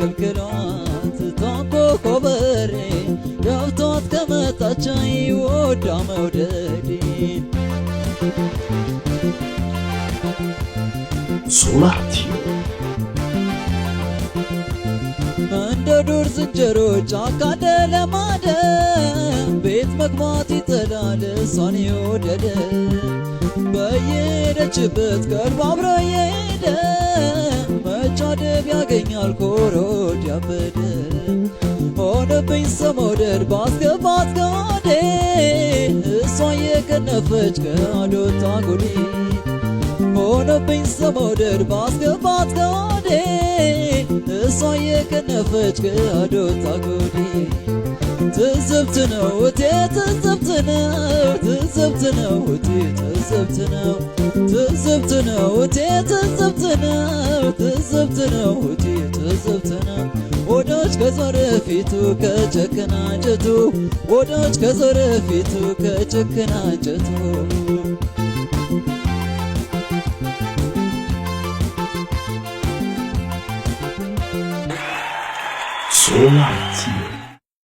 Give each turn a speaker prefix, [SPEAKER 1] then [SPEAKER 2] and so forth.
[SPEAKER 1] ከልክሏት ታንኮ በሬ ገብቷት ከመጣች ወዳ መውደዴ
[SPEAKER 2] ሶላቲ
[SPEAKER 1] እንደ ዱር ዝንጀሮ ጫካ ለማደር ቤት መግባት ይጠላል እሷን የወደደ በየሄደችበት ቀልብ አብሮ የሄደ መጫደብ ያገኛል ኮሮድ ያበደ ሆነብኝ ሰመውደድ ባስገባት ጋዴ እሷ የከነፈች ከአዶታ ጉዲ ሆነብኝ ሰመውደድ ባስገባት ጋዴ እሷ የከነፈች ከአዶታ ጉዲ ትዝብት ነው እቴ ትዝብት ነው ትዝብት ነው እቴ ትዝብት ነው ትዝብት ነው እቴ ትዝብት ነው ትዝብት ነው እቴ ትዝብት ነው ወዳጅ ከዞረ ፊቱ ከጨከና አንጀቱ ወዳጅ ከዞረ ፊቱ ከጨከና አንጀቱ
[SPEAKER 2] ሶላቲ